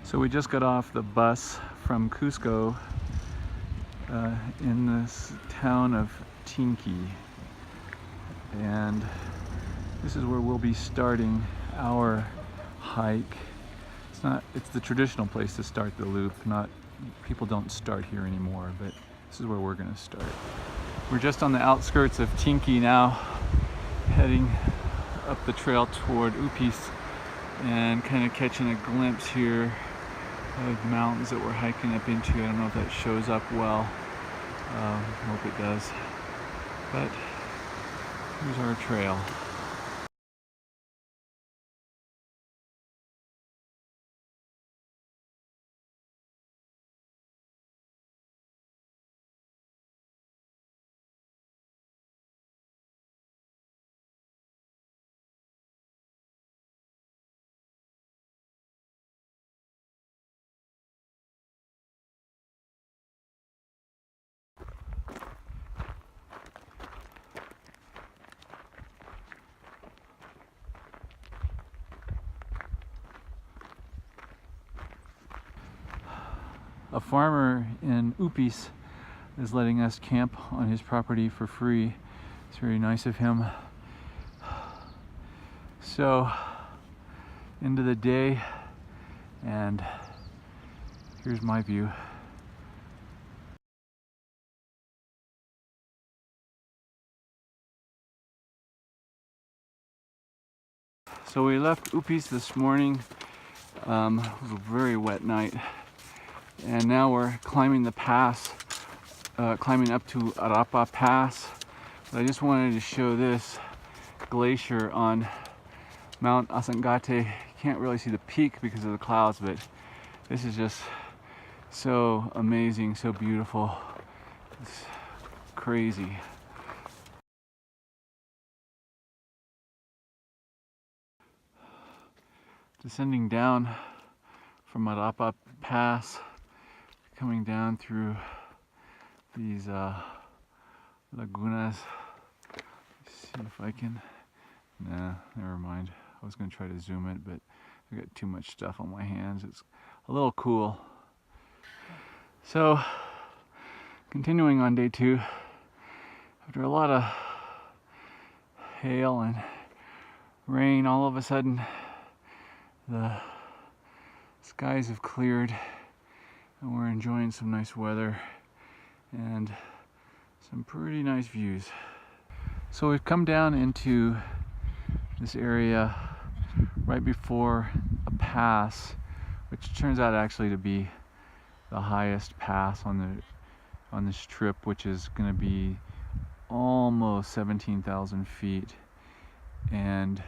So we just got off the bus from Cusco in this town of Tinqui, and this is where we'll be starting our hike. It's the traditional place to start the loop. People don't start here anymore, but this is where we're going to start. We're just on the outskirts of Tinqui now, heading up the trail toward Upis, and kind of catching a glimpse here of mountains that we're hiking up into. I don't know if that shows up well. I hope it does. But here's our trail. A farmer in Upis is letting us camp on his property for free. It's very nice of him. So, into the day, and here's my view. So we left Upis this morning. It was a very wet night. And now we're climbing the pass, climbing up to Arapa Pass. But I just wanted to show this glacier on Mount Ausangate. You can't really see the peak because of the clouds, but this is just so amazing, so beautiful. It's crazy. Descending down from Arapa Pass, coming down through these lagunas. Let's see if I can. Nah, never mind. I was going to try to zoom it, but I got too much stuff on my hands. It's a little cool. So, continuing on day 2, after a lot of hail and rain, all of a sudden the skies have cleared and we're enjoying some nice weather and some pretty nice views. So we've come down into this area right before a pass, which turns out actually to be the highest pass on this trip, which is going to be almost 17,000 feet. And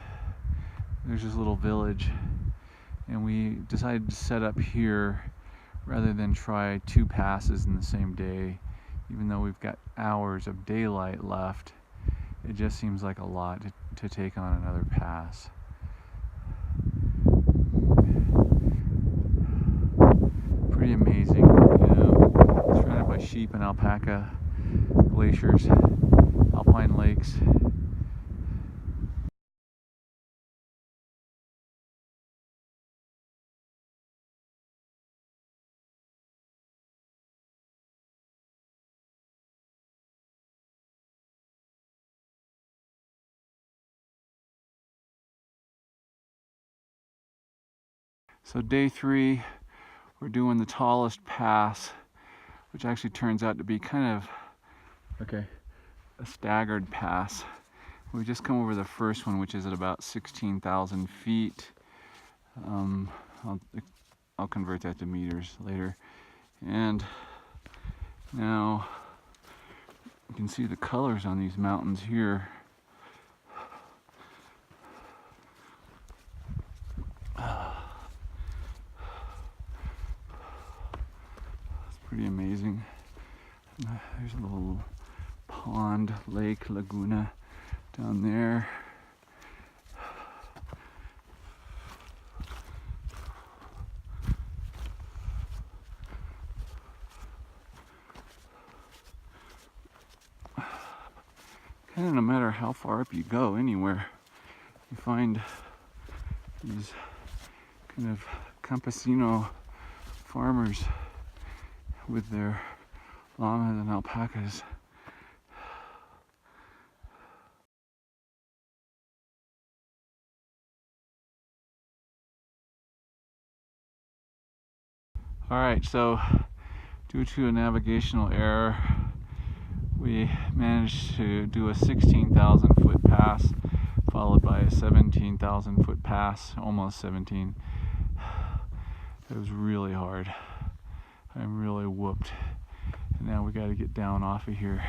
there's this little village, and we decided to set up here rather than try 2 passes in the same day. Even though we've got hours of daylight left, it just seems like a lot to take on another pass. Pretty amazing, you know. Surrounded by sheep and alpaca, glaciers, alpine lakes. So day 3, we're doing the tallest pass, which actually turns out to be kind of, a staggered pass. We've just come over the first one, which is at about 16,000 feet. I'll convert that to meters later. And now you can see the colors on these mountains here. Pretty amazing. There's a little pond, lake, laguna down there. Kind of no matter how far up you go, anywhere, you find these kind of campesino farmers with their llamas and alpacas. Alright, so due to a navigational error, we managed to do a 16,000 foot pass, followed by a 17,000 foot pass, almost 17. It was really hard. I'm really whooped. And now we got to get down off of here.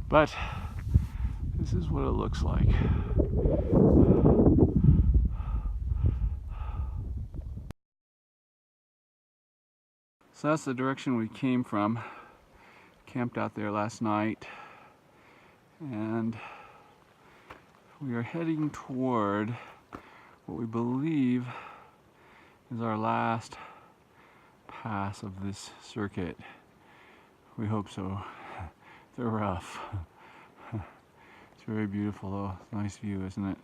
But this is what it looks like. So that's the direction we came from. Camped out there last night, and we are heading toward what we believe is our last pass of this circuit. We hope so. They're rough. It's very beautiful though. Nice view, isn't it?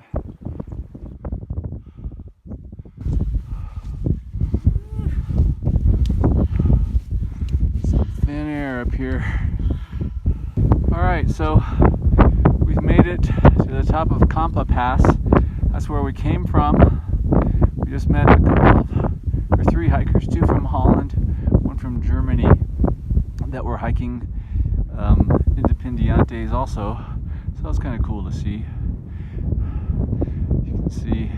Thin air up here. Alright, so we've made it to the top of Kampa Pass. That's where we came from. We just met a couple of, or 3 hikers, 2 from Holland, 1 from Germany, that were hiking Independientes also. So that's kind of cool to see. You can see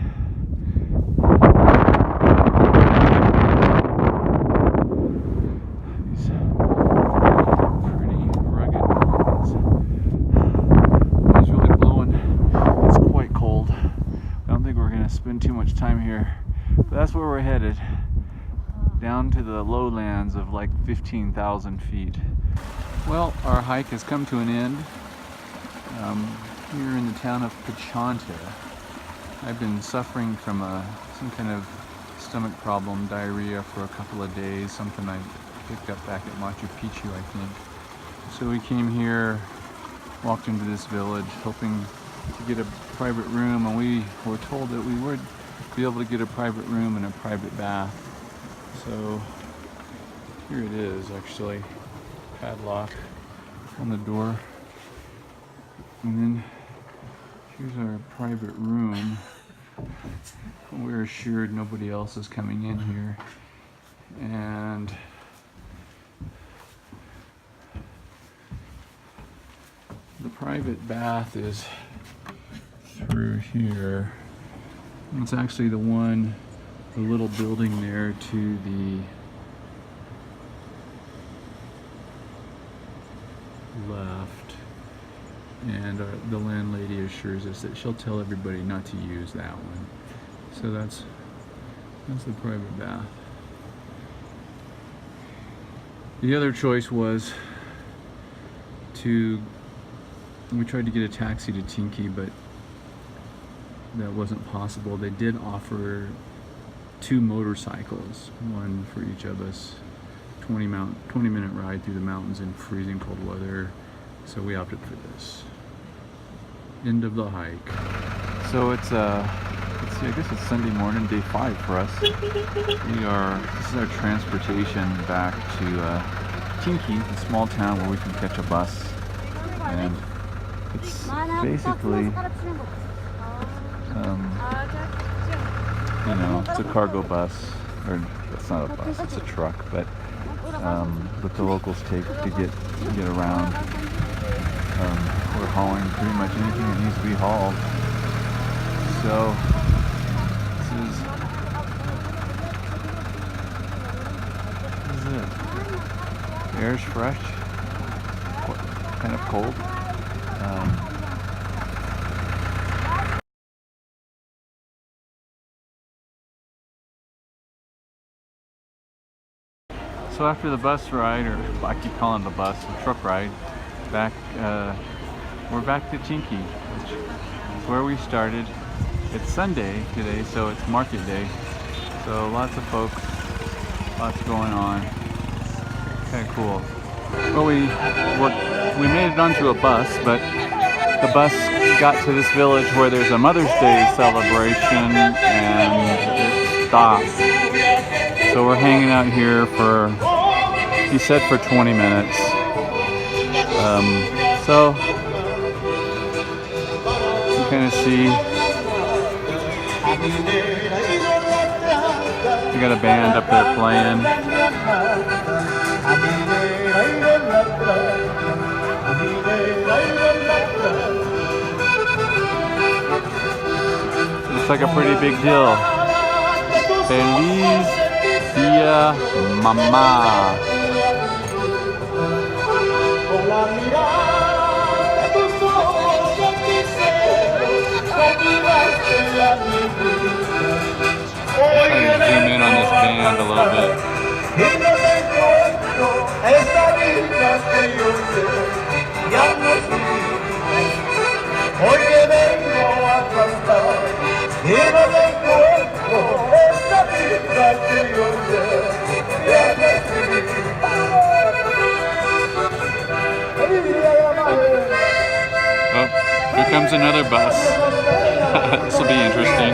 spend too much time here, but that's where we're headed, down to the lowlands of like 15,000 feet. Well, our hike has come to an end here in the town of Pachanta. I've been suffering from some kind of stomach problem, diarrhea, for a couple of days, something I picked up back at Machu Picchu, I think. So we came here, walked into this village, hoping to get a private room, and we were told that we would be able to get a private room and a private bath. So here it is, actually, padlock on the door, and then here's our private room. We're assured nobody else is coming in here, and the private bath is through here. It's actually the little building there to the left, and the landlady assures us that she'll tell everybody not to use that one. So that's the private bath. The other choice was we tried to get a taxi to Tinqui, but that wasn't possible. They did offer 2 motorcycles, one for each of us, 20-minute ride through the mountains in freezing cold weather. So we opted for this. End of the hike. So it's let's see, I guess it's Sunday morning, day 5 for us. This is our transportation back to Tinqui, a small town where we can catch a bus. And it's basically it's a cargo bus, or it's not a bus, it's a truck, but that the locals take to get around. We're hauling pretty much anything that needs to be hauled. So this is it. The air's fresh, kind of cold. So after the bus ride, or I keep calling it the bus, the truck ride, we're back to Tinqui, which is where we started. It's Sunday today, so it's market day. So lots of folks, lots going on. Kind of cool. Well, we made it onto a bus, but the bus got to this village where there's a Mother's Day celebration, and it stopped. So So we're hanging out here for, he said for 20 minutes. So you kind of see, we got a band up there playing. Looks like a pretty big deal. Feliz Dia Mamá. Trying to zoom in on this band a little bit. Oh, here comes another bus. This will be interesting.